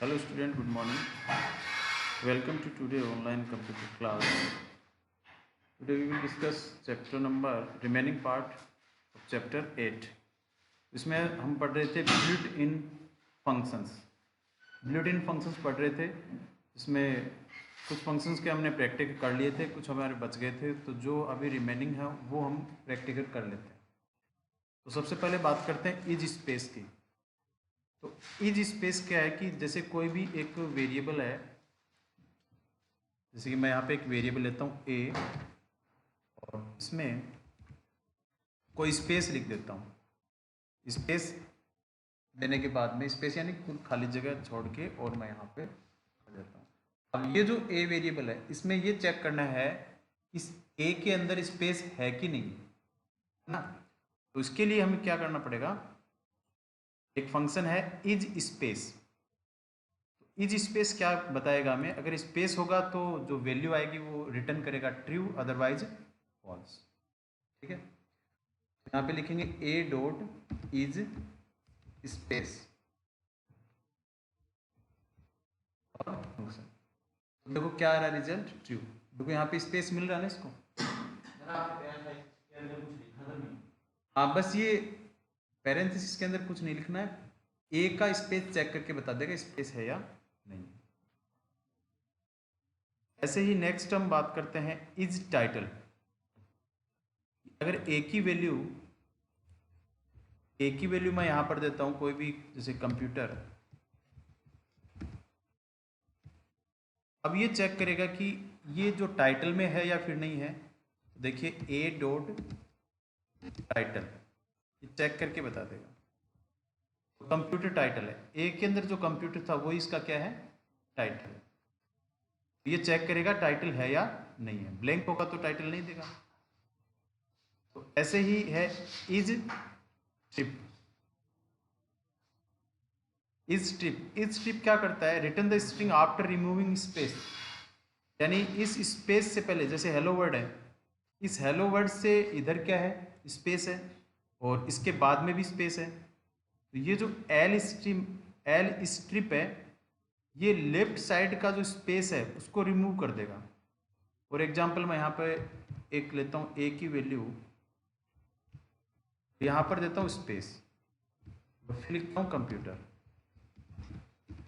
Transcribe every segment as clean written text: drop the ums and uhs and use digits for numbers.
Hello student, good morning. Welcome to today online computer class. Today we will discuss chapter number remaining part of chapter 8. इसमें हम पढ़ रहे थे built in functions. Built in functions पढ़ रहे थे। इसमें कुछ फंक्शंस के हमने प्रैक्टिकल कर लिए थे, कुछ हमारे बच गए थे, तो जो अभी रिमेनिंग है वो हम प्रैक्टिकल कर लेते हैं। तो सबसे पहले बात करते हैं इज स्पेस की। तो इज स्पेस क्या है कि जैसे कोई भी एक वेरिएबल है, जैसे कि मैं यहाँ पे एक वेरिएबल लेता हूँ ए और इसमें कोई स्पेस लिख देता हूँ। स्पेस देने के बाद में स्पेस यानी कुल खाली जगह छोड़ के और मैं यहाँ पे कर देता हूँ। अब ये जो ए वेरिएबल है इसमें ये चेक करना है इस ए के अंदर स्पेस है कि नहीं, है ना। तो इसके लिए हमें क्या करना पड़ेगा, एक फंक्शन है इज स्पेस। इज स्पेस क्या बताएगा हमें, अगर स्पेस होगा तो जो वैल्यू आएगी वो रिटर्न करेगा ट्रू, अदरवाइज फॉल्स। ठीक है, यहाँ पे लिखेंगे ए डॉट इज स्पेस और फंक्शन। तो देखो क्या आ रहा है रिजल्ट, ट्रू। देखो यहाँ पे स्पेस मिल रहा है ना इसको। हाँ, बस ये पैरेंथेसिस के अंदर कुछ नहीं लिखना है, ए का स्पेस चेक करके बता देगा स्पेस है या नहीं। ऐसे ही नेक्स्ट हम बात करते हैं इज टाइटल। अगर ए की वैल्यू मैं यहां पर देता हूं कोई भी, जैसे कंप्यूटर, अब ये चेक करेगा कि ये जो टाइटल में है या फिर नहीं है। तो देखिए ए डॉट टाइटल, ये चेक करके बता देगा। तो कंप्यूटर टाइटल है, ए के अंदर जो कंप्यूटर था वो इसका क्या है, टाइटल है। ये चेक करेगा टाइटल है या नहीं है, ब्लैंक होगा तो टाइटल नहीं देगा। तो ऐसे ही है इज स्ट्रिप। इज स्ट्रिप क्या करता है, return the string after removing space. यानी इस स्पेस से पहले, जैसे हेलो वर्ड है, इस हेलो वर्ड से इधर क्या है, स्पेस है, और इसके बाद में भी स्पेस है। तो ये जो एल स्ट्रिप है, ये लेफ्ट साइड का जो स्पेस है उसको रिमूव कर देगा। फॉर एग्जाम्पल मैं यहाँ पे एक लेता हूँ ए की वैल्यू, यहाँ पर देता हूँ स्पेस, फिर लिखता हूँ कंप्यूटर,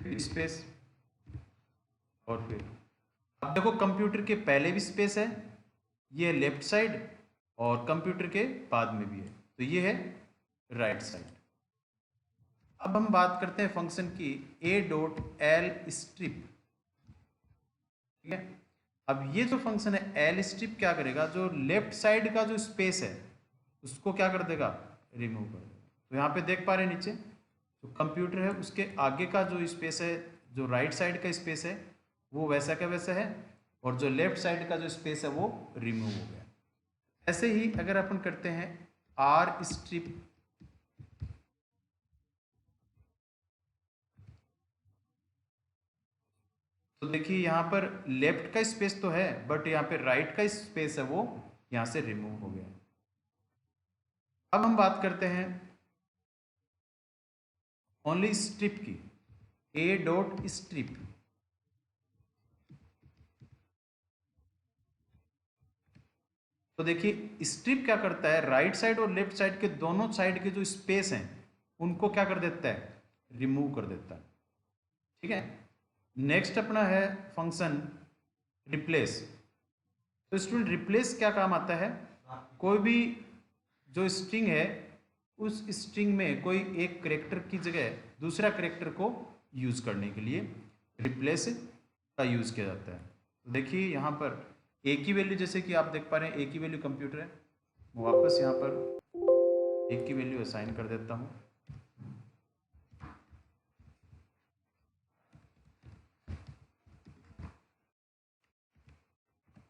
फिर स्पेस, और फिर अब देखो कंप्यूटर के पहले भी स्पेस है, ये है लेफ्ट साइड, और कंप्यूटर के बाद में भी है, तो ये है राइट साइड। अब हम बात करते हैं फंक्शन की ए डॉट एल स्ट्रिप। ठीक है, अब ये जो फंक्शन है एल स्ट्रिप क्या करेगा, जो लेफ्ट साइड का जो स्पेस है उसको क्या कर देगा, रिमूव कर देगा। तो यहाँ पे देख पा रहे हैं नीचे जो कंप्यूटर है उसके आगे का जो स्पेस है, जो राइट साइड का स्पेस है वो वैसा का वैसा है, और जो लेफ्ट साइड का जो स्पेस है वो रिमूव हो गया। ऐसे ही अगर अपन करते हैं आर स्ट्रिप, तो देखिए यहाँ पर लेफ्ट का स्पेस तो है, बट यहाँ पे राइट का स्पेस है वो यहाँ से रिमूव हो गया। अब हम बात करते हैं ओनली स्ट्रिप की, ए डॉट स्ट्रिप। तो देखिए स्ट्रिप क्या करता है, राइट साइड और लेफ्ट साइड के दोनों साइड के जो स्पेस हैं उनको क्या कर देता है, रिमूव कर देता है। ठीक है, नेक्स्ट अपना है फंक्शन रिप्लेस। तो स्टूडेंट रिप्लेस क्या काम आता है, कोई भी जो स्ट्रिंग है उस स्ट्रिंग में कोई एक करेक्टर की जगह दूसरा करेक्टर को यूज करने के लिए रिप्लेस का यूज किया जाता है। तो देखिए यहाँ पर ए की वैल्यू, जैसे कि आप देख पा रहे हैं ए की वैल्यू कंप्यूटर है, वापस यहाँ पर ए की वैल्यू असाइन कर देता हूँ।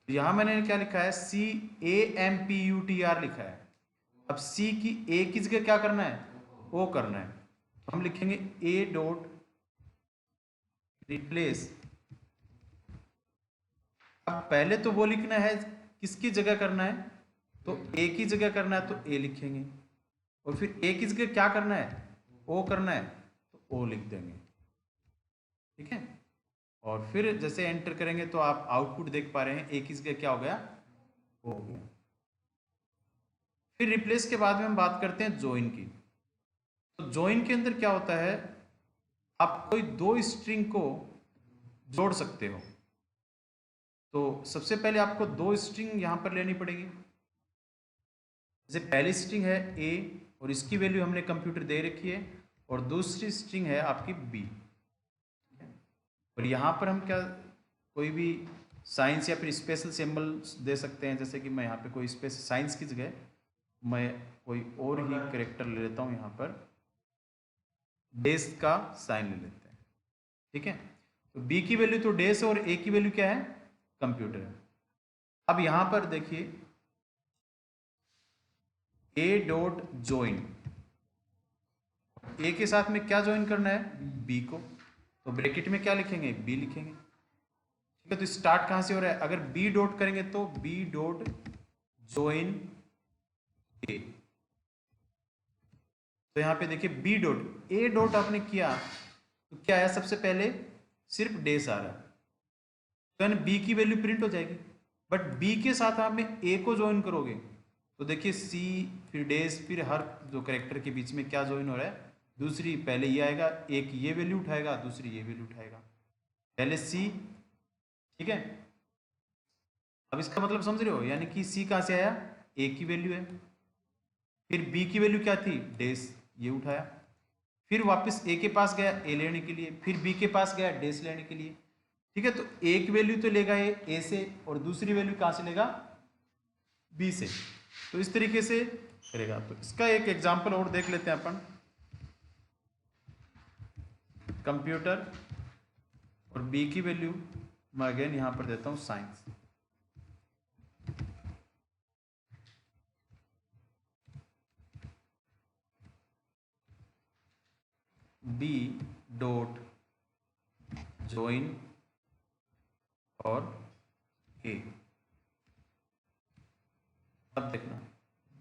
यहाँ मैंने क्या लिखा है, CAMPUTR लिखा है। अब सी की ए की जगह क्या करना है, ओ करना है, तो हम लिखेंगे ए डॉट रिप्लेस। अब पहले तो वो लिखना है, किसकी जगह करना है, तो ए की जगह करना है तो ए लिखेंगे, और फिर ए की जगह क्या करना है, ओ करना है तो ओ लिख देंगे। ठीक है। और फिर जैसे एंटर करेंगे तो आप आउटपुट देख पा रहे हैं, एक इसका क्या हो गया, हो गया। फिर रिप्लेस के बाद में हम बात करते हैं ज्वाइन की। तो ज्वाइन के अंदर क्या होता है, आप कोई दो स्ट्रिंग को जोड़ सकते हो। तो सबसे पहले आपको दो स्ट्रिंग यहां पर लेनी पड़ेगी। जैसे पहली स्ट्रिंग है ए और इसकी वैल्यू हमने कंप्यूटर दे रखी है, और दूसरी स्ट्रिंग है आपकी बी। और यहाँ पर हम क्या कोई भी साइंस या फिर स्पेशल सिंबल दे सकते हैं। जैसे कि मैं यहाँ पे कोई स्पेशल साइंस की जगह मैं कोई और ही कैरेक्टर ले लेता हूँ, यहाँ पर डेस का साइन ले लेते हैं। ठीक है, तो बी की वैल्यू तो डेस और ए की वैल्यू क्या है, कंप्यूटर है। अब यहाँ पर देखिए ए डॉट ज्वाइन, ए के साथ में क्या ज्वाइन करना है, बी को। तो ब्रैकेट में क्या लिखेंगे, बी लिखेंगे। ठीक है, तो स्टार्ट कहां से हो रहा है, अगर बी डॉट करेंगे तो बी डॉट ज्वाइन ए। तो यहां पे देखिए बी डॉट, ए डॉट आपने किया तो क्या है, सबसे पहले सिर्फ डेस आ रहा है, तो यानी बी की वैल्यू प्रिंट हो जाएगी। बट बी के साथ आप में ए को ज्वाइन करोगे तो देखिए सी फिर डेस, फिर हर जो कैरेक्टर के बीच में क्या ज्वाइन हो रहा है, दूसरी पहले ये आएगा, एक ये वैल्यू उठाएगा, दूसरी ये वैल्यू उठाएगा, पहले सी। ठीक है, अब इसका मतलब समझ रहे हो, यानी कि सी कहां से आया, ए की वैल्यू है, फिर बी की वैल्यू क्या थी, डेस, ये उठाया, फिर वापस ए के पास गया ए लेने के लिए, फिर बी के पास गया डेस लेने के लिए। ठीक है, तो एक वैल्यू तो लेगा ये ए से, और दूसरी वैल्यू कहां से लेगा, बी से। तो इस तरीके से करेगा। तो इसका एक एग्जांपल और देख लेते हैं अपन। कंप्यूटर और बी की वैल्यू मैं अगेन यहां पर देता हूं साइंस। बी डॉट ज्वाइन और ए। अब देखना,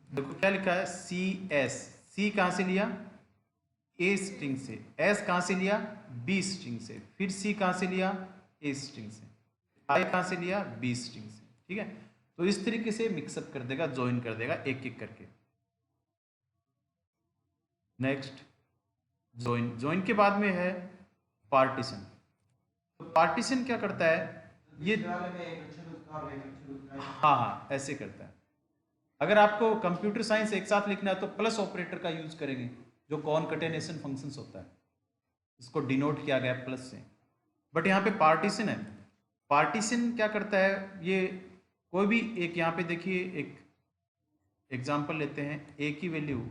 देखो क्या लिखा है, सी एस, सी कहां से लिया, ए स्ट्रिंग से, एस कहां से लिया, बी स्ट्रिंग से, फिर सी कहां से लिया, ए स्ट्रिंग से, आई कहां से लिया, बी स्ट्रिंग से। ठीक है, तो इस तरीके से मिक्सअप कर देगा, ज्वाइन कर देगा एक एक करके। नेक्स्ट ज्वाइन, ज्वाइन के बाद में है पार्टीशन। तो पार्टीशन क्या करता है, ये हाँ हाँ ऐसे करता है। अगर आपको कंप्यूटर साइंस एक साथ लिखना है तो प्लस ऑपरेटर का यूज करेंगे, जो कॉनकैटिनेशन फंक्शंस होता है, इसको डिनोट किया गया प्लस से। बट यहाँ पे पार्टीशन है, पार्टीशन क्या करता है, ये कोई भी एक, यहाँ पे देखिए एक एग्जांपल लेते हैं, ए की वैल्यू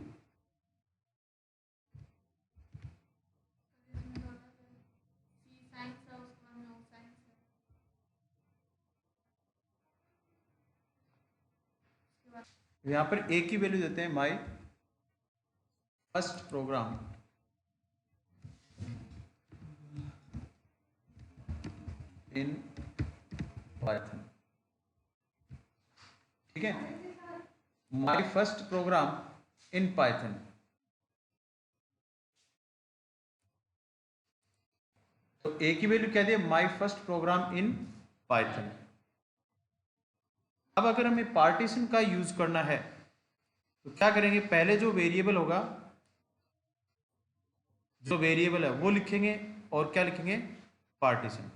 यहाँ पर ए की वैल्यू देते हैं my first program in Python. ठीक है, my first program in Python. तो ए की वैल्यू क्या दिया, my first program in Python. अब अगर हमें पार्टीशन का यूज करना है तो क्या करेंगे, पहले जो वेरिएबल होगा, जो वेरिएबल है वो लिखेंगे, और क्या लिखेंगे, पार्टीशन।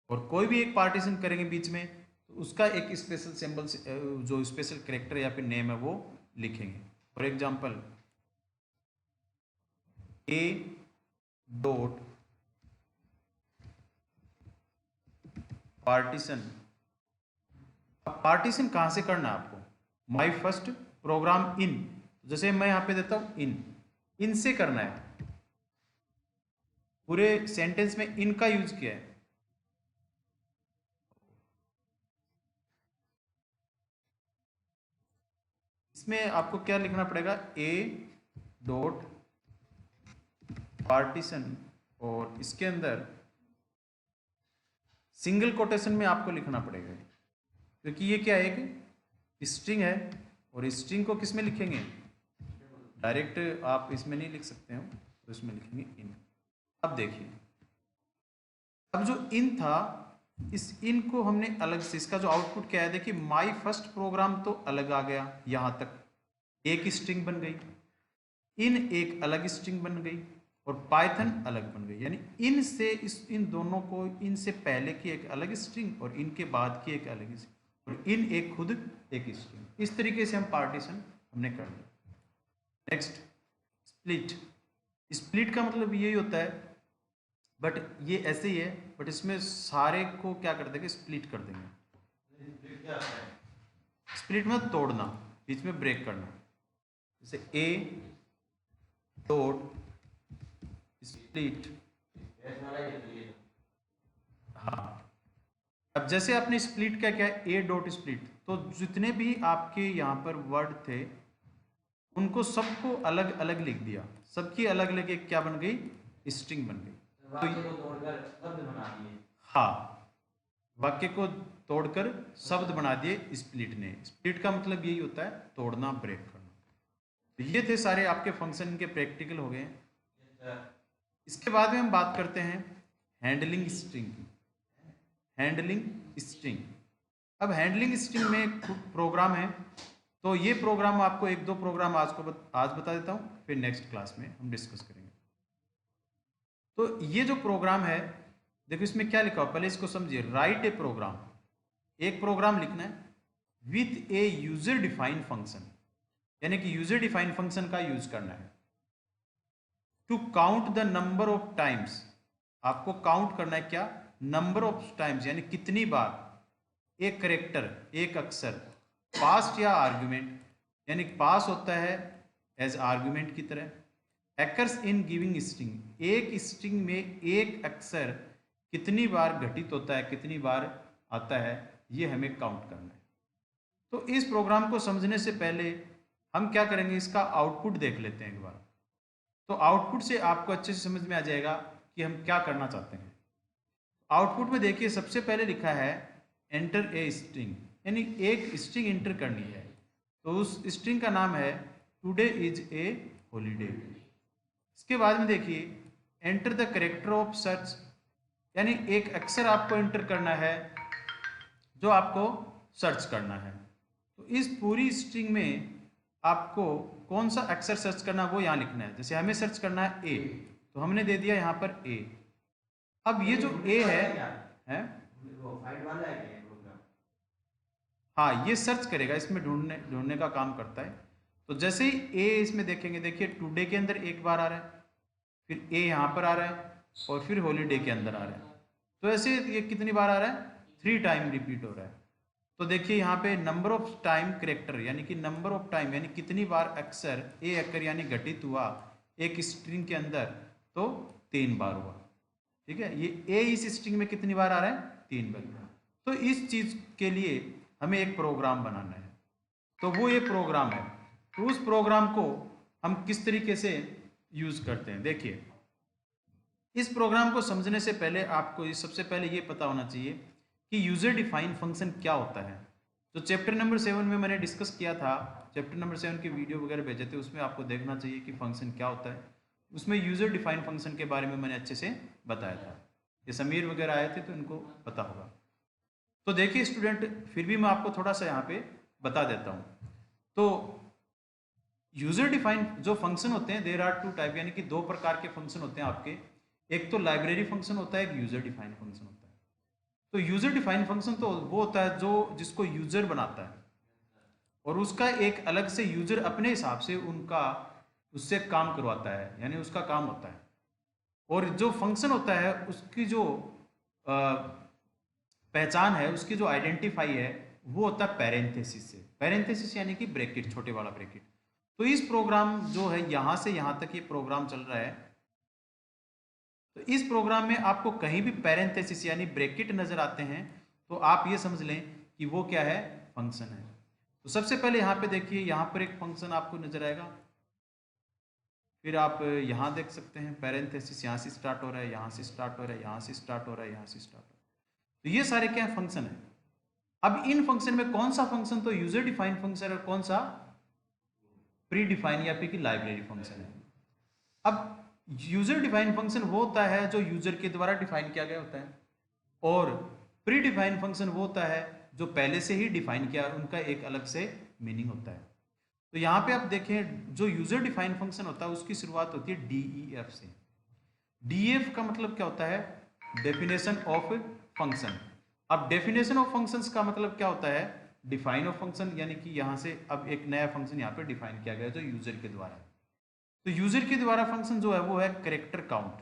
और कोई भी एक पार्टीशन करेंगे बीच में तो उसका एक स्पेशल सिंबल, जो स्पेशल कैरेक्टर या फिर नेम है वो लिखेंगे। For example A dot partition. अब पार्टीशन कहां से करना है आपको, माई फर्स्ट प्रोग्राम इन, जैसे मैं यहां पे देता हूं इन, इन से करना है, पूरे सेंटेंस में इन का यूज किया है। इसमें आपको क्या लिखना पड़ेगा, ए डॉट पार्टीशन, और इसके अंदर सिंगल कोटेशन में आपको लिखना पड़ेगा, क्योंकि ये क्या है, एक स्ट्रिंग है, और स्ट्रिंग को किस में लिखेंगे, डायरेक्ट आप इसमें नहीं लिख सकते हो, तो इसमें लिखेंगे इन। अब देखिए, अब जो इन था, इस इन को हमने अलग से, इसका जो आउटपुट क्या है, देखिए माई फर्स्ट प्रोग्राम तो अलग आ गया, यहां तक एक स्ट्रिंग बन गई, इन एक अलग स्ट्रिंग बन गई और पाइथन अलग बन गई। यानी इन से इन दोनों को, इन से पहले की एक अलग स्ट्रिंग और इनके बाद की एक अलग स्ट्रिंग, और इन एक खुद एक स्ट्रिंग। इस तरीके से हम पार्टीशन हमने कर लिया। Next, split. स्प्लिट का मतलब यही होता है, बट ये ऐसे ही है, बट इसमें सारे को क्या कर देंगे, स्प्लिट कर देंगे। स्प्लिट मतलब तोड़ना, बीच में ब्रेक करना, जैसे ए डॉट स्प्लिट। हाँ, अब जैसे आपने स्प्लिट क्या क्या ए डॉट स्प्लिट, तो जितने भी आपके यहाँ पर वर्ड थे उनको सबको अलग अलग लिख दिया, सबकी अलग अलग एक क्या बन गई, स्ट्रिंग बन गई। हाँ, वाक्य को तोड़कर शब्द बना दिए स्प्लिट ने। स्प्लिट का मतलब यही होता है, तोड़ना, ब्रेक करना। तो ये थे सारे आपके फंक्शन के प्रैक्टिकल हो गए। इसके बाद में हम बात करते हैं हैंडलिंग स्ट्रिंग की। हैंडलिंग स्ट्रिंग, अब हैंडलिंग स्ट्रिंग में एक प्रोग्राम है, तो ये प्रोग्राम आपको एक दो प्रोग्राम आज बता देता हूँ, फिर नेक्स्ट क्लास में हम डिस्कस करेंगे। तो ये जो प्रोग्राम है, देखो इसमें क्या लिखा हो, पहले इसको समझिए। राइट ए प्रोग्राम, एक प्रोग्राम लिखना है with a user defined function, यानी कि यूजर डिफाइंड फंक्शन का यूज करना है। To count the number of times, आपको काउंट करना है क्या, नंबर ऑफ टाइम्स, यानी कितनी बार एक करेक्टर, एक अक्षर पास्ट या आर्गुमेंट, यानी पास होता है एज आर्गुमेंट की तरह, एक्कर्स इन गिविंग स्ट्रिंग, एक स्ट्रिंग में एक अक्षर कितनी बार घटित होता है, कितनी बार आता है, ये हमें काउंट करना है। तो इस प्रोग्राम को समझने से पहले हम क्या करेंगे, इसका आउटपुट देख लेते हैं एक बार। तो आउटपुट से आपको अच्छे से समझ में आ जाएगा कि हम क्या करना चाहते हैं। आउटपुट में देखिए सबसे पहले लिखा है एंटर ए स्ट्रिंग, यानी एक स्ट्रिंग एंटर करनी है। तो उस स्ट्रिंग का नाम है टुडे इज ए हॉलीडे। इसके बाद में देखिए enter the character of search, यानी एक अक्षर आपको एंटर करना है जो आपको सर्च करना है। तो इस पूरी स्ट्रिंग में आपको कौन सा अक्षर सर्च करना है वो यहाँ लिखना है। जैसे हमें सर्च करना है ए, तो हमने दे दिया यहाँ पर ए। अब ये जो ए है हाँ, ये सर्च करेगा, इसमें ढूंढने का काम करता है। तो जैसे ही ए इसमें देखेंगे, देखिए टुडे के अंदर एक बार आ रहा है, फिर ए यहाँ पर आ रहा है और फिर हॉलीडे के अंदर आ रहा है। तो ऐसे ये कितनी बार आ रहा है, 3 टाइम रिपीट हो रहा है। तो देखिए यहाँ पे नंबर ऑफ टाइम करेक्टर, यानी कि नंबर ऑफ टाइम यानी कितनी बार अक्षर ए अक्षर यानी घटित हुआ एक स्ट्रिंग के अंदर, तो 3 बार हुआ। ठीक है, ये ए इस स्ट्रिंग में कितनी बार आ रहा है, 3 बार। तो इस चीज के लिए हमें एक प्रोग्राम बनाना है, तो वो ये प्रोग्राम है। तो उस प्रोग्राम को हम किस तरीके से यूज करते हैं, देखिए इस प्रोग्राम को समझने से पहले आपको सबसे पहले ये पता होना चाहिए कि यूजर डिफाइंड फंक्शन क्या होता है। तो चैप्टर नंबर 7 में मैंने डिस्कस किया था, चैप्टर नंबर 7 के वीडियो वगैरह भेजे थे, उसमें आपको देखना चाहिए कि फंक्शन क्या होता है। उसमें यूजर डिफाइंड फंक्शन के बारे में मैंने अच्छे से बताया था। ये समीर वगैरह आए थे तो इनको पता होगा। तो देखिए स्टूडेंट, फिर भी मैं आपको थोड़ा सा यहाँ पे बता देता हूँ। तो यूजर डिफाइंड जो फंक्शन होते हैं, देयर आर 2 टाइप, यानी कि 2 प्रकार के फंक्शन होते हैं आपके। एक तो लाइब्रेरी फंक्शन होता है, एक यूजर डिफाइंड फंक्शन होता है। तो यूजर डिफाइंड फंक्शन तो वो होता है जो जिसको यूजर बनाता है और उसका एक अलग से यूजर अपने हिसाब से उससे काम करवाता है, यानी उसका काम होता है। और जो फंक्शन होता है उसकी जो पहचान है, उसकी जो आइडेंटिफाई है, वो होता है पैरेंथेसिस से। पैरेंथेसिस यानी कि ब्रैकेट, छोटे वाला ब्रैकेट। तो इस प्रोग्राम जो है यहां से यहां तक ये प्रोग्राम चल रहा है, तो इस प्रोग्राम में आपको कहीं भी पैरेंथेसिस यानी ब्रैकेट नजर आते हैं तो आप ये समझ लें कि वो क्या है, फंक्शन है। तो सबसे पहले यहाँ पे देखिए, यहाँ पर एक फंक्शन आपको नजर आएगा, फिर आप यहाँ देख सकते हैं पैरेंथेसिस यहाँ से स्टार्ट हो रहा है, यहाँ से स्टार्ट हो रहा है, यहाँ से स्टार्ट हो रहा है, यहाँ से स्टार्ट हो रहा है। तो ये सारे क्या फंक्शन है। अब इन फंक्शन में कौन सा फंक्शन तो यूजर डिफाइंड फंक्शन है, कौन सा प्री डिफाइन या फिर लाइब्रेरी फंक्शन है। अब यूजर डिफाइन फंक्शन वो होता है जो यूजर के द्वारा डिफाइन किया गया होता है, और प्री डिफाइन फंक्शन वो होता है जो पहले से ही डिफाइन किया, उनका एक अलग से मीनिंग होता है। तो यहाँ पे आप देखें जो यूजर डिफाइन फंक्शन होता है उसकी शुरुआत होती है DEF से। DEF का मतलब क्या होता है? Definition of function. अब डेफिनेशन ऑफ फंक्शंस का मतलब क्या होता है? डिफाइन ऑफ फंक्शन, यानी कि यहाँ से अब एक नया फंक्शन यहाँ पे डिफाइन किया गया जो यूजर के द्वारा है। तो यूजर के द्वारा फंक्शन जो है वो है कैरेक्टर काउंट,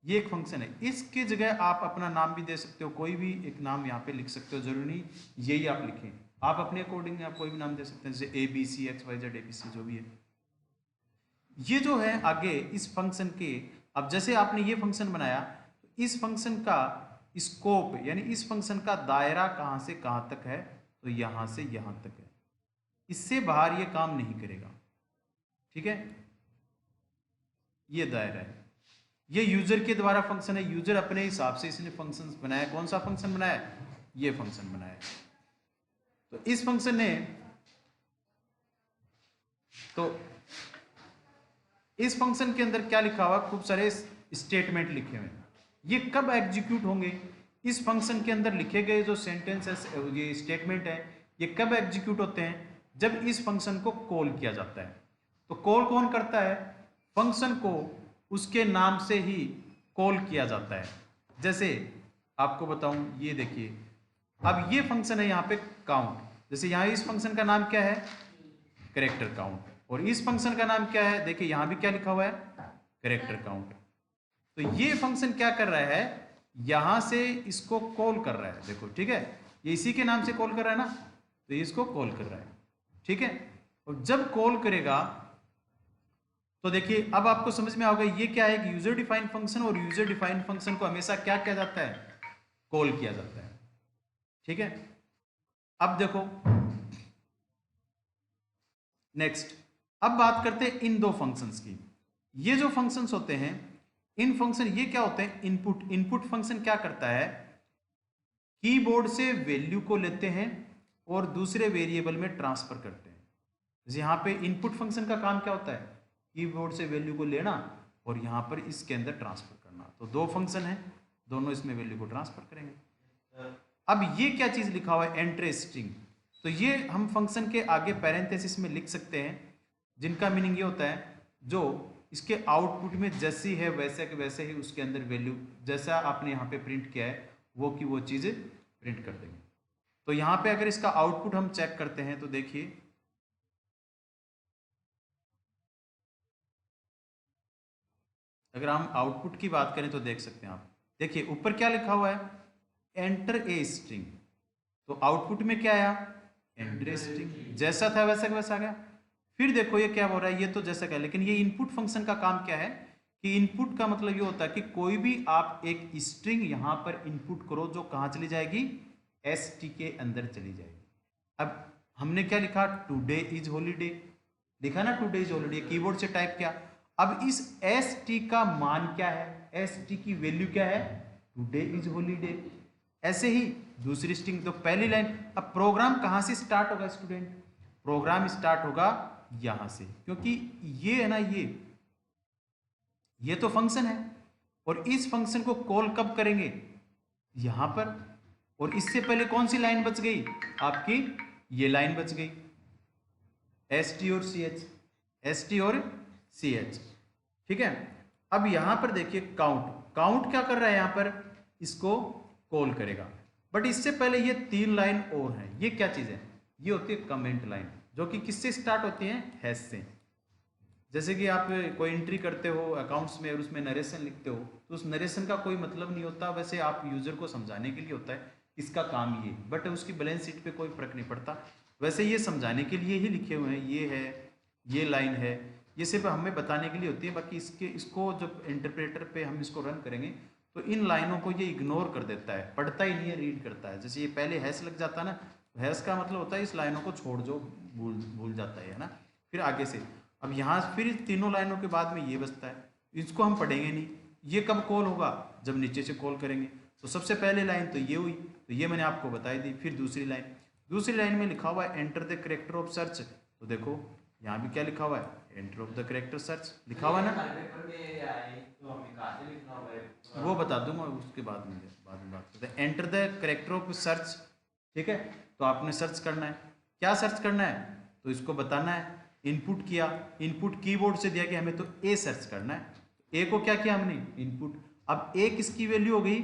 ये एक फंक्शन है। इसकी जगह आप अपना नाम भी दे सकते हो, कोई भी एक नाम यहाँ पे लिख सकते हो, जरूरी नहीं यही आप लिखें, आप अपने अकॉर्डिंग आप कोई भी नाम दे सकते हैं, जैसे ABC XYZ ABC जो भी है। ये जो है आगे इस फंक्शन के, अब जैसे आपने ये फंक्शन बनाया, इस फंक्शन का स्कोप यानी इस फंक्शन का दायरा कहाँ से कहाँ तक है? तो यहाँ से यहाँ तक है, इससे बाहर ये काम नहीं करेगा, ठीक है। ये दायरा है, ये यूजर के द्वारा फंक्शन है, यूजर अपने हिसाब से इसने फंक्शन बनाया। कौन सा फंक्शन बनाया? ये फंक्शन बनाया। तो इस फंक्शन ने, तो इस फंक्शन के अंदर क्या लिखा हुआ? खूब सारे स्टेटमेंट लिखे हुए हैं। ये कब एग्जीक्यूट होंगे? इस फंक्शन के अंदर लिखे गए जो सेंटेंसेस, ये स्टेटमेंट है, ये कब एग्जीक्यूट होते हैं? जब इस फंक्शन को कॉल किया जाता है। तो कॉल कौन करता है? फंक्शन को उसके नाम से ही कॉल किया जाता है। जैसे आपको बताऊं, ये देखिए, अब ये फंक्शन है यहाँ पे काउंट, जैसे यहाँ इस फंक्शन का नाम क्या है? Character count. और इस फंक्शन का नाम क्या है? देखिए यहाँ भी क्या लिखा हुआ है? Character count. तो ये फंक्शन क्या कर रहा है? यहां से इसको कॉल कर रहा है, देखो, ठीक है, ये इसी के नाम से कॉल कर रहा है ना, तो ये इसको कॉल कर रहा है, ठीक है। और जब कॉल करेगा तो देखिए अब आपको समझ में आ गया ये क्या है? एक यूजर डिफाइंड फंक्शन, और यूजर डिफाइंड फंक्शन को हमेशा क्या किया जाता है? कॉल किया जाता है, ठीक है। अब देखो नेक्स्ट, अब बात करते हैं इन दो फंक्शंस की। ये जो फंक्शंस होते हैं, इन फंक्शन ये क्या होते हैं? इनपुट। इनपुट फंक्शन क्या करता है? कीबोर्ड से वैल्यू को लेते हैं और दूसरे वेरिएबल में ट्रांसफर करते हैं। जैसे यहाँ पे इनपुट फंक्शन का काम क्या होता है? कीबोर्ड से वैल्यू को लेना और यहाँ पर इसके अंदर ट्रांसफर करना। तो दो फंक्शन है, दोनों इसमें वैल्यू को ट्रांसफर करेंगे। अब ये क्या चीज लिखा हुआ है? Enter string. तो ये हम फंक्शन के आगे पैरेंथेसिस में लिख सकते हैं, जिनका मीनिंग ये होता है जो इसके आउटपुट में जैसी है वैसे के वैसे ही उसके अंदर वैल्यू, जैसा आपने यहाँ पे प्रिंट किया है वो की वो चीज़ प्रिंट कर देंगे। तो यहाँ पे अगर इसका आउटपुट हम चेक करते हैं तो देखिए, अगर हम आउटपुट की बात करें तो देख सकते हैं आप, देखिए ऊपर क्या लिखा हुआ है? Enter a string. तो आउटपुट में क्या आया? एंटर ए स्ट्रिंग, जैसा था वैसा का वैसा आ गया। फिर देखो ये क्या हो रहा है? ये तो जैसा क्या, लेकिन ये इनपुट फंक्शन का काम क्या है कि इनपुट का मतलब ये होता है कि कोई भी आप एक स्ट्रिंग यहां पर इनपुट करो जो कहां चली जाएगी? ST के अंदर चली जाएगी। अब हमने क्या लिखा? टुडे इज हॉलीडे लिखा ना, टुडे इज हॉलीडे, कीबोर्ड से टाइप किया। अब इस ST का मान क्या है? ST की वैल्यू क्या है? Today is holiday. ऐसे ही दूसरी स्ट्रिंग, तो पहली लाइन। अब प्रोग्राम कहां से स्टार्ट होगा स्टूडेंट? प्रोग्राम स्टार्ट होगा यहां से, क्योंकि ये है ना, ये तो फंक्शन है, और इस फंक्शन को कॉल कब करेंगे? यहां पर। और इससे पहले कौन सी लाइन बच गई आपकी? ये लाइन बच गई, ST और CH, ST और CH, ठीक है। अब यहां पर देखिए काउंट, काउंट क्या कर रहा है? यहां पर इसको कॉल करेगा, बट इससे पहले ये तीन लाइन और है। ये क्या चीज है? ये होती है कमेंट लाइन, जो कि किससे स्टार्ट होती है? हैश से। जैसे कि आप कोई एंट्री करते हो अकाउंट्स में और उसमें नरेशन लिखते हो, तो उस नरेशन का कोई मतलब नहीं होता, वैसे आप यूजर को समझाने के लिए होता है, इसका काम ये, बट उसकी बैलेंस शीट पे कोई फर्क नहीं पड़ता। वैसे ये समझाने के लिए ही लिखे हुए हैं, ये है, ये लाइन है, ये सिर्फ हमें बताने के लिए होती है। बाकी इसको जब इंटरप्रेटर पे हम इसको रन करेंगे तो इन लाइनों को ये इग्नोर कर देता है, पढ़ता ही नहीं है, रीड करता है। जैसे ये पहले हैश लग जाता है ना, हैश का मतलब होता है इस लाइनों को छोड़ जो, भूल जाता है ना, फिर आगे से। अब यहाँ फिर तीनों लाइनों के बाद में ये बचता है, इसको हम पढ़ेंगे नहीं। ये कब कॉल होगा? जब नीचे से कॉल करेंगे। तो सबसे पहले लाइन तो ये हुई, तो ये मैंने आपको बताई दी। फिर दूसरी लाइन में लिखा हुआ है enter the character of search. तो देखो यहाँ भी क्या लिखा हुआ है? Enter of the character search लिखा हुआ है ना, वो बता दूंगा उसके बाद में बात करते हैं। Enter the character of search, ठीक है। तो आपने सर्च करना है, क्या सर्च करना है, तो इसको बताना है। इनपुट किया, इनपुट कीबोर्ड से दिया कि हमें तो ए सर्च करना है, ए को क्या किया हमने, इनपुट। अब ए किसकी वैल्यू हो गई,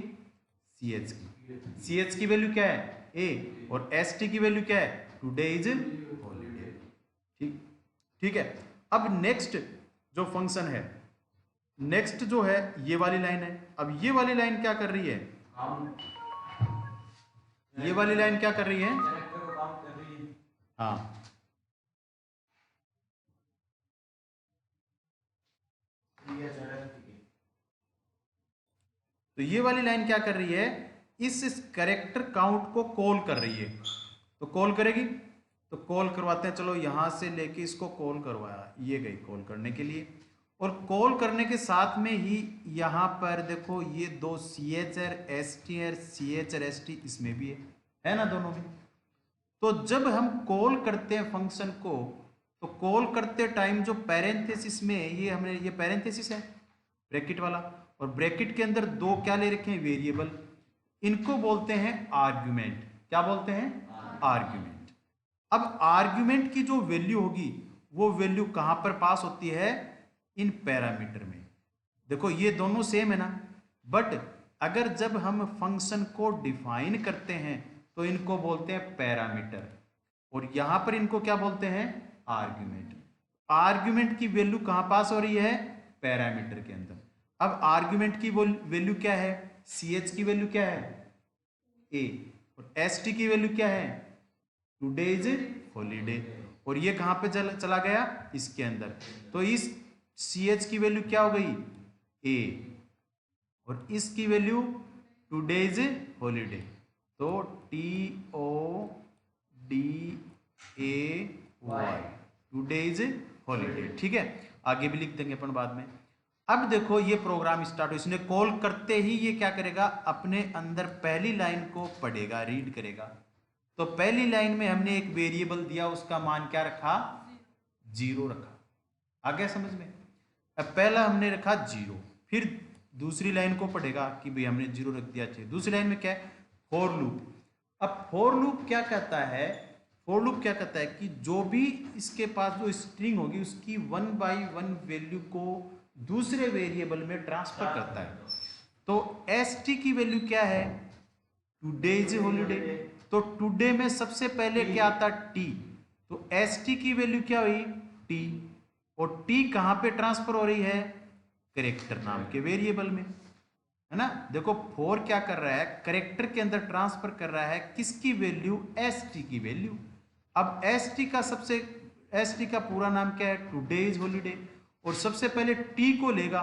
सी एच की। सी एच की वैल्यू क्या है, ए, और एस टी की वैल्यू क्या है, टुडे इज हॉलीडे। ठीक, ठीक है। अब नेक्स्ट जो फंक्शन है, नेक्स्ट जो है ये वाली लाइन है। अब ये वाली लाइन क्या कर रही है, ये वाली लाइन क्या कर रही है, हाँ, तो ये वाली लाइन क्या कर रही है, इस कैरेक्टर काउंट को कॉल कर रही है। तो कॉल करेगी, तो कॉल करवाते हैं, चलो यहां से लेके इसको कॉल करवाया, ये गई कॉल करने के लिए। और कॉल करने के साथ में ही यहां पर देखो ये दो C H R S T R C H R S T इसमें भी है ना, दोनों में। तो जब हम कॉल करते हैं फंक्शन को, तो कॉल करते टाइम जो पैरेंथेसिस में ये हमने, ये पैरेंथेसिस है ब्रैकेट वाला, और ब्रैकेट के अंदर दो क्या ले रखे हैं, वेरिएबल, इनको बोलते हैं आर्ग्यूमेंट। क्या बोलते हैं, आर्ग्यूमेंट। अब आर्ग्यूमेंट की जो वैल्यू होगी वो वैल्यू कहां पर पास होती है, इन पैरामीटर में। देखो ये दोनों सेम है ना, बट अगर जब हम फंक्शन को डिफाइन करते हैं तो इनको बोलते हैं पैरामीटर, और यहां पर इनको क्या बोलते हैं, आर्ग्यूमेंट। आर्ग्यूमेंट की वैल्यू कहां पास हो रही है, पैरामीटर के अंदर। अब आर्ग्यूमेंट की वैल्यू क्या है, सी एच की वैल्यू क्या है, ए, और एस टी की वैल्यू क्या है, टुडे इज हॉलीडे, और ये कहां पे चला गया, इसके अंदर। तो इस सी एच की वैल्यू क्या हो गई, ए, और इसकी वैल्यू टुडे इज हॉलीडे। तो T O D A Y, today is holiday, ठीक है। आगे भी लिख देंगे अपन बाद में। अब देखो ये प्रोग्राम स्टार्ट हो, इसने कॉल करते ही ये क्या करेगा, अपने अंदर पहली लाइन को पढ़ेगा, रीड करेगा। तो पहली लाइन में हमने एक वेरिएबल दिया, उसका मान क्या रखा, 0 रखा। आ गया समझ में। अब पहला हमने रखा 0, फिर दूसरी लाइन को पढ़ेगा कि भाई हमने 0 रख दिया, चाहिए। दूसरी लाइन में क्या है, फॉर लूप। अब फॉर लूप क्या कहता है, फॉर लूप क्या कहता है कि जो भी इसके पास जो स्ट्रिंग होगी उसकी 1 बाई 1 वैल्यू को दूसरे वेरिएबल में ट्रांसफर करता है। तो एस टी की वैल्यू क्या है, टुडे इज हॉलीडे। तो टुडे में सबसे पहले क्या आता, टी, तो एस टी की वैल्यू क्या हुई, टी, और टी कहां पे ट्रांसफर हो रही है, कैरेक्टर नाम के वेरिएबल में, है ना। देखो फोर क्या कर रहा है, कैरेक्टर के अंदर ट्रांसफर कर रहा है किसकी वैल्यू, एस टी की वैल्यू। अब एस टी का पूरा नाम क्या है, टुडे इज हॉलीडे, और सबसे पहले टी को लेगा,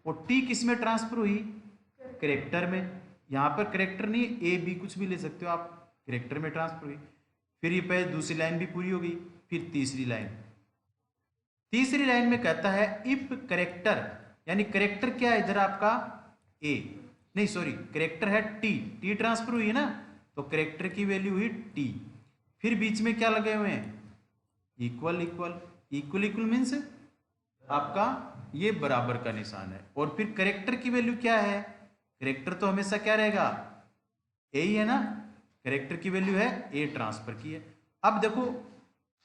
और टी किस में ट्रांसफर हुई, कैरेक्टर में। यहां पर कैरेक्टर नहीं, ए बी कुछ भी ले सकते हो आप, कैरेक्टर में ट्रांसफर हुई। फिर ये पहले दूसरी लाइन भी पूरी हो गई, फिर तीसरी लाइन में कहता है इफ कैरेक्टर, यानी कैरेक्टर क्या है इधर आपका, ए नहीं सॉरी, कैरेक्टर है टी ट्रांसफर हुई है ना, तो कैरेक्टर की वैल्यू हुई टी। फिर बीच में क्या लगे हुए हैं, इक्वल मीन्स आपका ये बराबर का निशान है। और फिर कैरेक्टर की वैल्यू क्या है, कैरेक्टर तो हमेशा क्या रहेगा, ए ही है ना, कैरेक्टर की वैल्यू है ए, ट्रांसफर की है। अब देखो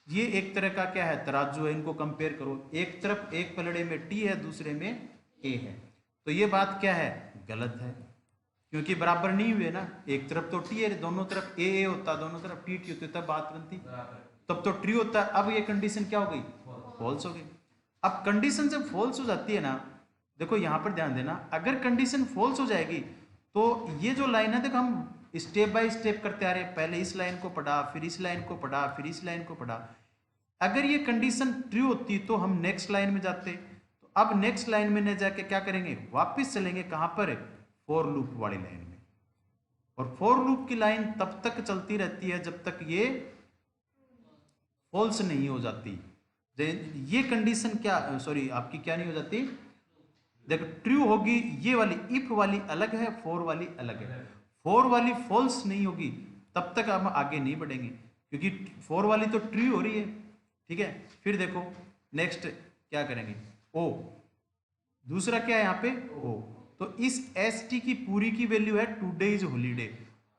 ये एक तरह का क्या है, तराजू है, इनको कंपेयर करो, एक तरफ एक पलड़े में टी है, दूसरे में ए है। तो ये बात क्या है, गलत है, क्योंकि बराबर नहीं हुए ना, एक तरफ तो टी है, दोनों तरफ ए होता, दोनों तरफ टी होती, तब बात बनती, तब तो ट्रू होता। अब ये कंडीशन क्या हो गई, फॉल्स हो गई। अब कंडीशन जब फॉल्स हो जाती है ना, देखो यहां पर ध्यान देना, अगर कंडीशन फॉल्स हो जाएगी तो ये जो लाइन है, देखो हम स्टेप बाय स्टेप करते आ रहे हैं, पहले इस लाइन को पढ़ा, फिर इस लाइन को पढ़ा, फिर इस लाइन को पढ़ा। अगर ये कंडीशन ट्रू होती तो हम नेक्स्ट लाइन में जाते, तो अब नेक्स्ट लाइन में न जाके क्या करेंगे, वापस चलेंगे कहां पर, फॉर लूप वाली लाइन में। और फॉर लूप की लाइन तब तक चलती रहती है जब तक ये फॉल्स नहीं हो जाती। ये कंडीशन क्या, सॉरी आपकी क्या नहीं हो जाती, देखो ट्रू होगी ये वाली, इफ वाली अलग है, फॉर वाली अलग है। फॉर वाली फॉल्स नहीं होगी तब तक हम आगे नहीं बढ़ेंगे, क्योंकि फॉर वाली तो ट्रू हो रही है, ठीक है। फिर देखो नेक्स्ट क्या करेंगे, ओ, दूसरा क्या है यहाँ पे, ओ, तो इस ST की पूरी की वैल्यू है टुडे इज हॉलीडे।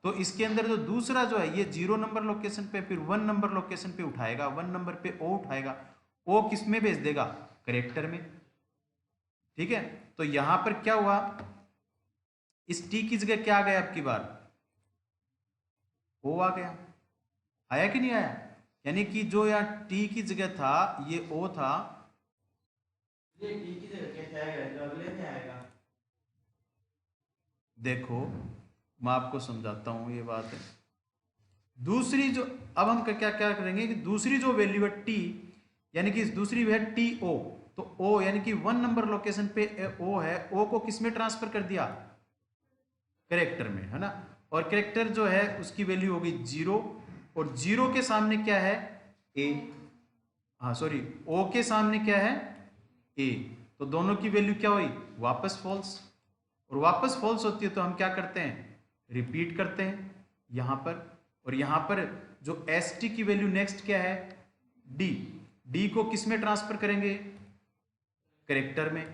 तो इसके अंदर जो दूसरा जो है ये 0 नंबर लोकेशन पे फिर 1 नंबर लोकेशन पे उठाएगा, 1 नंबर पे O उठाएगा, O किस में भेज देगा, करेक्टर में। ठीक है, तो यहां पर क्या हुआ, इस T की जगह क्या आ गया आपकी बार, O आ गया, आया कि नहीं आया, यानी कि जो यहाँ T की जगह था ये O था, ये T की जगह कैसे आएगा, जो अगले में आएगा। देखो मैं आपको समझाता हूं ये बात है। दूसरी जो अब हम क्या क्या करेंगे कि दूसरी जो वैल्यू है T, यानी कि दूसरी है TO, तो O यानी कि 1 नंबर लोकेशन पे O है, O को किस में ट्रांसफर कर दिया, करेक्टर में, है ना। और करेक्टर जो है उसकी वैल्यू होगी 0, और 0 के सामने क्या है, A, हाँ सॉरी O के सामने क्या है, A, तो दोनों की वैल्यू क्या हुई, वापस फॉल्स, और वापस फॉल्स होती है तो हम क्या करते हैं, रिपीट करते हैं यहां पर। और यहां पर जो ST की वैल्यू नेक्स्ट क्या है, D को किस में ट्रांसफर करेंगे, करेक्टर में।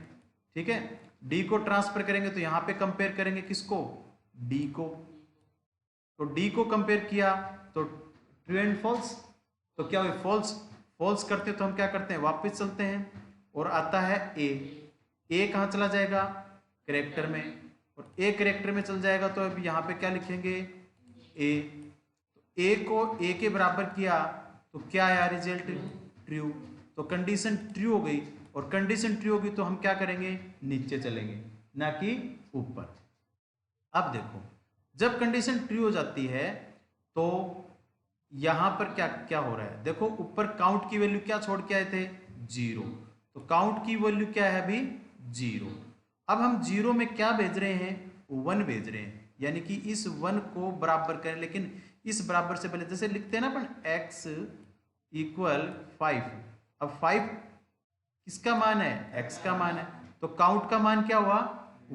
ठीक है, D को ट्रांसफर करेंगे तो यहां पे कंपेयर करेंगे किसको, D को, तो D को कंपेयर किया तो ट्रू एंड फॉल्स, तो क्या हुई, फॉल्स, फॉल्स करते तो हम क्या करते हैं, वापस चलते हैं और आता है A कहां चला जाएगा, करेक्टर में, और A करेक्टर में चल जाएगा तो अब यहां पे क्या लिखेंगे, A, तो A को A के बराबर किया तो क्या आया रिजल्ट, ट्रू, तो कंडीशन ट्रू हो गई, और कंडीशन ट्रू होगी तो हम क्या करेंगे, नीचे चलेंगे ना कि ऊपर। अब देखो जब कंडीशन ट्रू हो जाती है तो यहां पर क्या क्या हो रहा है, देखो ऊपर काउंट की वैल्यू क्या छोड़ के आए थे, 0, तो काउंट की वैल्यू क्या है अभी, 0। अब हम 0 में क्या भेज रहे हैं, 1 भेज रहे हैं, यानी कि इस 1 को बराबर करें, लेकिन इस बराबर से पहले जैसे लिखते हैं ना अपन x इक्वल 5, अब 5 किसका मान है, x का मान है, तो काउंट का मान क्या हुआ,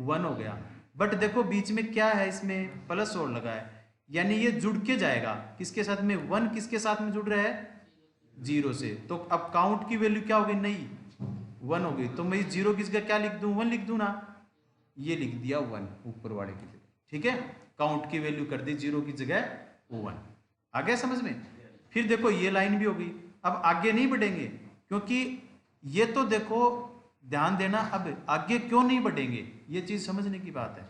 1 हो गया। बट देखो बीच में क्या है, इसमें प्लस और लगा है, यानी ये जुड़ के जाएगा किसके साथ में, 1 किसके साथ में जुड़ रहा है, 0 से, तो अब काउंट की वैल्यू क्या हो गई, नहीं 1 हो गई, तो मैं इस 0 की जगह क्या लिख दूं, 1 लिख दूं ना, ये लिख दिया 1 ऊपर वाले की जगह। ठीक है, काउंट की वैल्यू कर दी 0 की जगह 1, आ गया समझ में। फिर देखो ये लाइन भी हो गई, अब आगे नहीं बढ़ेंगे क्योंकि ये तो देखो ध्यान देना, अब आगे क्यों नहीं बढ़ेंगे ये चीज समझने की बात है।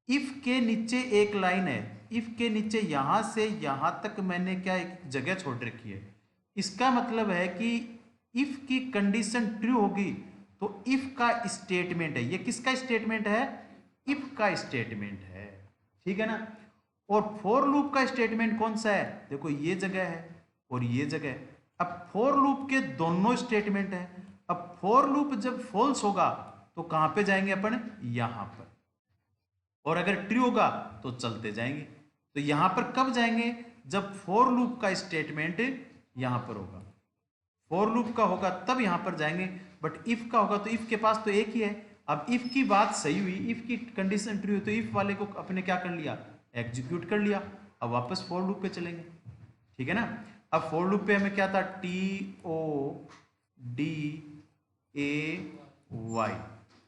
इफ के नीचे एक लाइन है, इफ के नीचे यहां से यहां तक मैंने क्या एक जगह छोड़ रखी है, इसका मतलब है कि इफ की कंडीशन ट्रू होगी तो इफ का स्टेटमेंट है, ये किसका स्टेटमेंट है, इफ का स्टेटमेंट है। ठीक है ना, और फॉर लूप का स्टेटमेंट कौन सा है, देखो ये जगह है और ये जगह। अब फॉर लूप के दोनों स्टेटमेंट है, अब फॉर लूप जब फॉल्स होगा तो कहां पे जाएंगे अपन, यहां पर, और अगर ट्रू होगा तो चलते जाएंगे। तो यहां पर कब जाएंगे, जब फॉर लूप का स्टेटमेंट यहां पर होगा, फॉर लूप का होगा तब यहां पर जाएंगे, बट इफ का होगा तो इफ के पास तो एक ही है। अब इफ की बात सही हुई, इफ की कंडीशन ट्रू हुई तो इफ वाले को अपने क्या कर लिया, एग्जीक्यूट कर लिया, अब वापस फॉर लूप पे चलेंगे। ठीक है ना, अब फॉर लूप पे हमें क्या था, TODAY,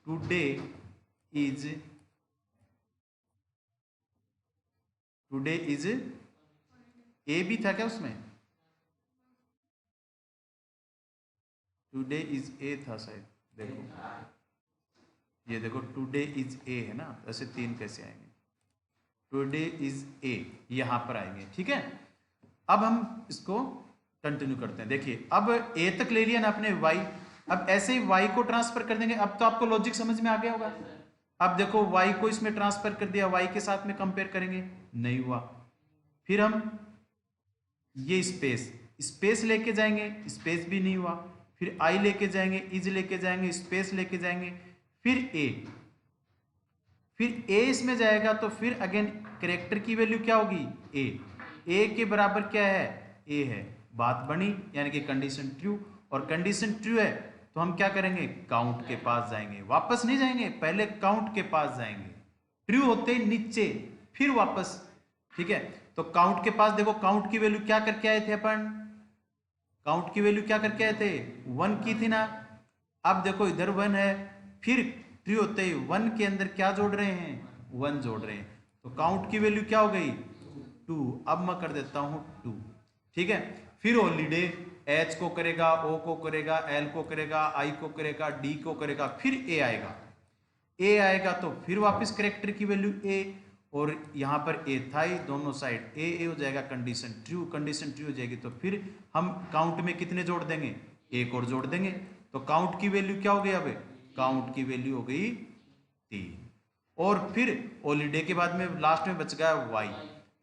टुडे इज ए भी था क्या उसमें, टुडे इज ए था शायद, देखो ये देखो टुडे इज ए है ना, ऐसे 3 कैसे आएंगे, टुडे इज ए यहां पर आएंगे। ठीक है, अब हम इसको कंटिन्यू करते हैं। देखिए अब ए तक ले लिया ना आपने वाई, अब ऐसे ही वाई को ट्रांसफर कर देंगे। अब तो आपको लॉजिक समझ में आ गया होगा। अब देखो वाई को इसमें ट्रांसफर कर दिया, वाई के साथ में कंपेयर करेंगे, नहीं हुआ, फिर हम ये स्पेस स्पेस लेके जाएंगे, स्पेस भी नहीं हुआ, फिर आई लेके जाएंगे, इज लेके जाएंगे, स्पेस लेके जाएंगे, फिर ए इसमें जाएगा तो फिर अगेन कैरेक्टर की वैल्यू क्या होगी, ए के बराबर क्या है, ए है, बात बनी, यानी कि कंडीशन ट्रू, और कंडीशन ट्रू है तो हम क्या करेंगे, काउंट के पास जाएंगे, वापस नहीं जाएंगे, पहले काउंट के पास जाएंगे, ट्रू होते ही नीचे फिर वापस। ठीक है, तो काउंट के पास देखो, काउंट की वैल्यू क्या करके आए थे अपन, काउंट की वैल्यू क्या करके आए थे, 1 की थी ना। अब देखो इधर 1 है, फिर ट्रू होते ही 1 के अंदर क्या जोड़ रहे हैं, 1 जोड़ रहे हैं, तो काउंट की वैल्यू क्या हो गई, 2। अब मैं कर देता हूं 2, ठीक है। फिर हॉलीडे एच को करेगा, ओ को करेगा, एल को करेगा, आई को करेगा, डी को करेगा, फिर ए आएगा। ए आएगा तो फिर वापस करेक्टर की वैल्यू ए, और यहां पर ए था ही, दोनों साइड ए ए हो जाएगा, कंडीशन ट्रू हो जाएगी। तो फिर हम काउंट में कितने जोड़ देंगे, एक और जोड़ देंगे, तो काउंट की वैल्यू क्या हो गई, अब काउंट की वैल्यू हो गई 3। और फिर हॉलीडे के बाद में लास्ट में बच गया वाई,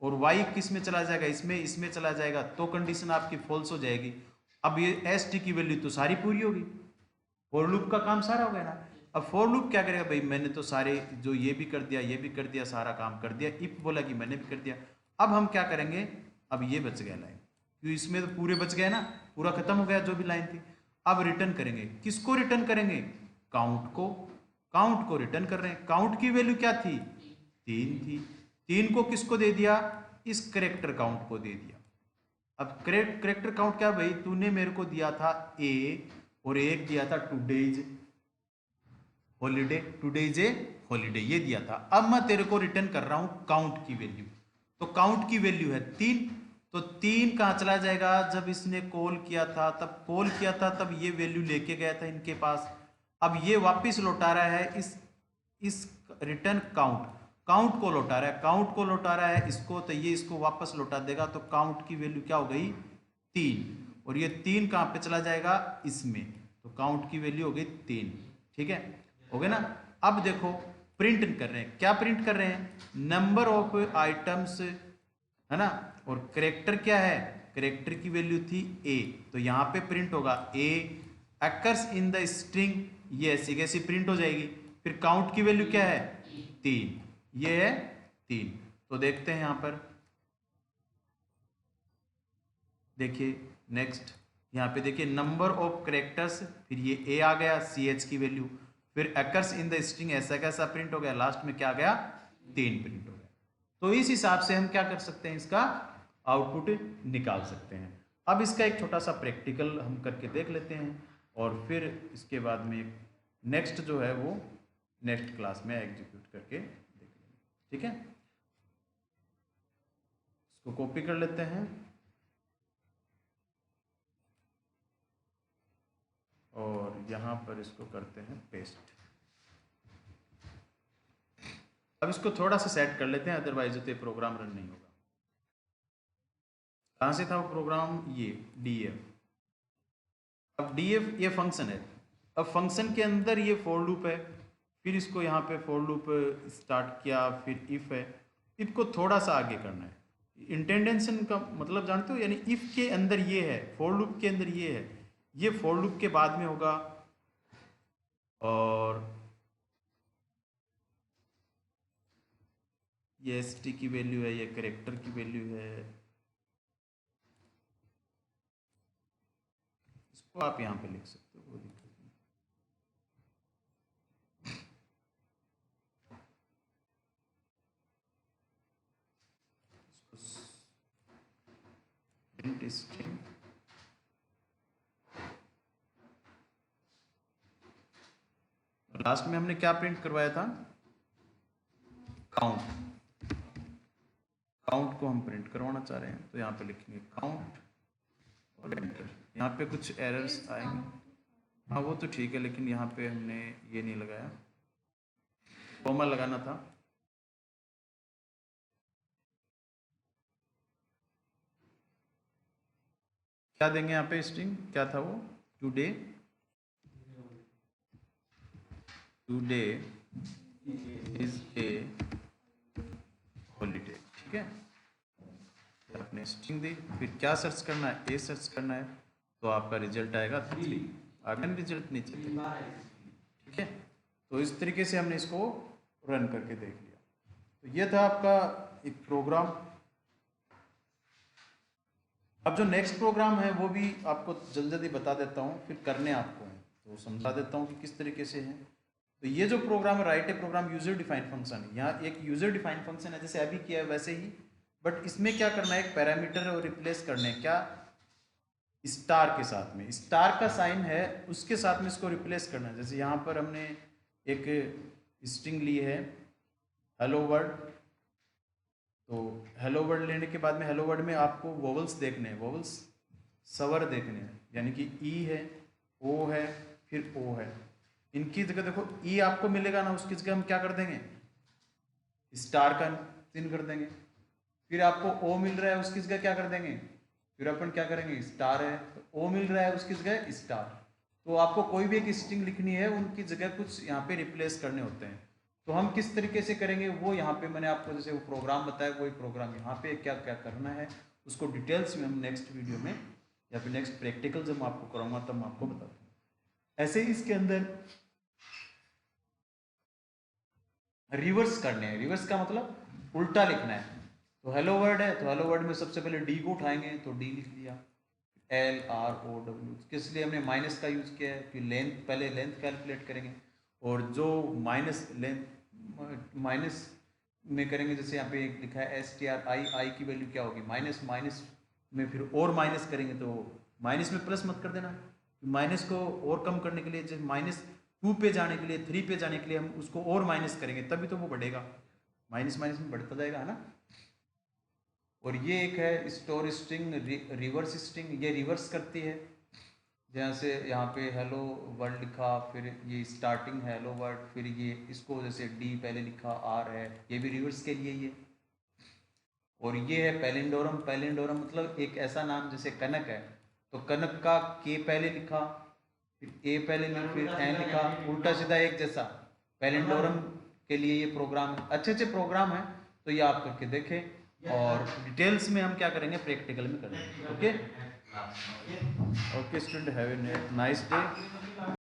और वाई किस में चला जाएगा, इसमें चला जाएगा, तो कंडीशन आपकी फॉल्स हो जाएगी। अब ये एस टी की वैल्यू तो सारी पूरी होगी, फॉर लूप का काम सारा हो गया ना। अब फॉर लूप क्या करेगा, भाई मैंने तो सारे जो ये भी कर दिया, ये भी कर दिया, सारा काम कर दिया, इफ बोला कि मैंने भी कर दिया। अब हम क्या करेंगे, अब ये बच गया लाइन, क्योंकि इसमें तो पूरे बच गए ना, पूरा खत्म हो गया जो भी लाइन थी। अब रिटर्न करेंगे, किसको रिटर्न करेंगे, काउंट को रिटर्न कर रहे हैं। काउंट की वैल्यू क्या थी, 3 थी, 3 को किसको दे दिया, इस करेक्टर काउंट को दे दिया। अब करेक्टर काउंट क्या, भाई तूने मेरे को दिया था ए, और एक दिया था टुडेज हॉलीडे, टुडेज ए हॉलीडे, ये दिया था। अब मैं तेरे को रिटर्न कर रहा हूं काउंट की वैल्यू, तो काउंट की वैल्यू है 3, तो 3 कहां चला जाएगा, जब इसने कॉल किया था तब ये वैल्यू लेके गया था इनके पास। अब ये वापस लौटा रहा है इस रिटर्न काउंट को लौटा रहा है इसको, तो ये इसको वापस लौटा देगा, तो काउंट की वैल्यू क्या हो गई 3, और ये 3 कहां पे चला जाएगा, इसमें, तो काउंट की वैल्यू हो गई 3, ठीक है, हो गया ना। अब देखो प्रिंट कर रहे हैं, क्या प्रिंट कर रहे हैं, नंबर ऑफ आइटम्स, है ना, और करेक्टर क्या है, करेक्टर की वैल्यू थी ए, तो यहां पे प्रिंट होगा ए अकर्स इन द स्ट्रिंग, ये ऐसी कैसी प्रिंट हो जाएगी। फिर काउंट की वैल्यू क्या है 3, ये है 3, तो देखते हैं यहां पर, देखिए नेक्स्ट, यहां पे देखिए नंबर ऑफ करेक्टर्स, फिर ये ए आ गया, सी एच की वैल्यू, फिर अकर्स इन द स्ट्रिंग, ऐसा कैसा प्रिंट हो गया, लास्ट में क्या आ गया 3 प्रिंट हो गया। तो इस हिसाब से हम क्या कर सकते हैं, इसका आउटपुट निकाल सकते हैं। अब इसका एक छोटा सा प्रैक्टिकल हम करके देख लेते हैं, और फिर इसके बाद में नेक्स्ट जो है वो नेक्स्ट क्लास में एग्जीक्यूट करके देख लेंगे, ठीक है। इसको कॉपी कर लेते हैं, और यहां पर इसको करते हैं पेस्ट। अब इसको थोड़ा सा सेट कर लेते हैं, अदरवाइज तो ये प्रोग्राम रन नहीं होगा। कहां से था वो प्रोग्राम, ये डीएफ। अब डीएफ ये फंक्शन है, अब फंक्शन के अंदर ये फॉर लूप है, फिर इसको यहाँ पे फॉर लूप स्टार्ट किया, फिर इफ है, इफ को थोड़ा सा आगे करना है। इंटेंडेंशन का मतलब जानते हो, यानी इफ के अंदर ये है, फॉर लूप के अंदर ये है, ये फॉर लूप के बाद में होगा, और ये एस टी की वैल्यू है, ये करेक्टर की वैल्यू है, इसको आप यहाँ पे लिख सकते हो, कोई दिक्कत नहीं। प्रिंट स्ट्रिंग, लास्ट में हमने क्या प्रिंट करवाया था, काउंट को हम प्रिंट करवाना चाह रहे हैं, तो यहाँ पे लिखेंगे काउंट और एंटर। यहाँ पे कुछ एरर्स आएंगे, हाँ वो तो ठीक है, लेकिन यहाँ पे हमने ये नहीं लगाया, कॉमा लगाना था। क्या देंगे यहाँ पे स्ट्रिंग, क्या था वो, टुडे इज ए हॉलीडे, ठीक है। आपने स्ट्रिंग दी, फिर क्या सर्च करना है, ए सर्च करना है, तो आपका रिजल्ट आएगा 3, आगे रिजल्ट नीचे, ठीक है। तो इस तरीके से हमने इसको रन करके देख लिया। तो ये था आपका एक प्रोग्राम। अब जो नेक्स्ट प्रोग्राम है वो भी आपको जल्दी जल्दी बता देता हूँ, फिर करने आपको हैं तो समझा देता हूँ कि किस तरीके से है। तो ये जो प्रोग्राम है, right a programme user defined function, यहाँ एक यूजर डिफाइंड फंक्शन है, जैसे अभी किया है वैसे ही, बट इसमें क्या करना है, एक पैरामीटर और रिप्लेस करने, क्या, स्टार के साथ में, स्टार का साइन है उसके साथ में इसको रिप्लेस करना है। जैसे यहाँ पर हमने एक स्ट्रिंग ली है हेलो वर्ड, तो हेलो वर्ड लेने के बाद में हेलो वर्ड में आपको वोवल्स देखने हैं, वोवल्स स्वर देखने हैं, यानी कि ई है, ओ है, फिर ओ है। इनकी जगह देखो ई आपको मिलेगा ना, उसकी जगह हम क्या कर देंगे, स्टार का चिन्ह कर देंगे। फिर आपको ओ मिल रहा है, उसकी जगह क्या कर देंगे, फिर अपन क्या करेंगे, स्टार है तो ओ मिल रहा है, उसकी जगह स्टार। तो आपको कोई भी एक स्ट्रिंग लिखनी है, उनकी जगह कुछ यहाँ पे रिप्लेस करने होते हैं। तो हम किस तरीके से करेंगे वो यहाँ पे मैंने आपको जैसे वो प्रोग्राम बताया, वही प्रोग्राम यहाँ पे क्या क्या करना है उसको डिटेल्स में हम नेक्स्ट वीडियो में या फिर नेक्स्ट प्रैक्टिकल जब मैं आपको कराऊंगा तब मैं आपको बता दूंगा। ऐसे ही इसके अंदर रिवर्स करने हैं, रिवर्स का मतलब उल्टा लिखना है। तो हेलो वर्ड है, तो हेलो वर्ड में सबसे पहले डी को उठाएंगे, तो डी लिख दिया, LROW, किस लिए हमने माइनस का यूज किया है, फिर लेंथ, पहले लेंथ कैलकुलेट करेंगे, और जो माइनस लेंथ माइनस में करेंगे, जैसे यहाँ पे लिखा है STRI, आई की वैल्यू क्या होगी, माइनस, माइनस में फिर और माइनस करेंगे, तो माइनस में प्लस मत कर देना, माइनस को और कम करने के लिए, जैसे -2 पे जाने के लिए, 3 पे जाने के लिए हम उसको और माइनस करेंगे, तभी तो वो बढ़ेगा, माइनस माइनस में बढ़ता जाएगा, है ना। और ये एक है स्टोर स्ट्रिंग, रिवर्स स्ट्रिंग, ये रिवर्स करती है, जैसे यहाँ पे हेलो वर्ड लिखा, फिर ये स्टार्टिंग हेलो वर्ड, फिर ये इसको जैसे डी पहले लिखा, आर है, ये भी रिवर्स के लिए ये। और ये है पैलिंडोरम, पैलिंडोरम मतलब एक ऐसा नाम, जैसे कनक है तो कनक का के पहले लिखा, फिर ए पहले लिखा, फिर एन लिखा, उल्टा सीधा एक जैसा, पैलिंडोरम के लिए ये प्रोग्राम है। अच्छे अच्छे प्रोग्राम है, तो ये आप करके देखें, और डिटेल्स में हम क्या करेंगे, प्रैक्टिकल में करेंगे। Okay okay student, have a nice day.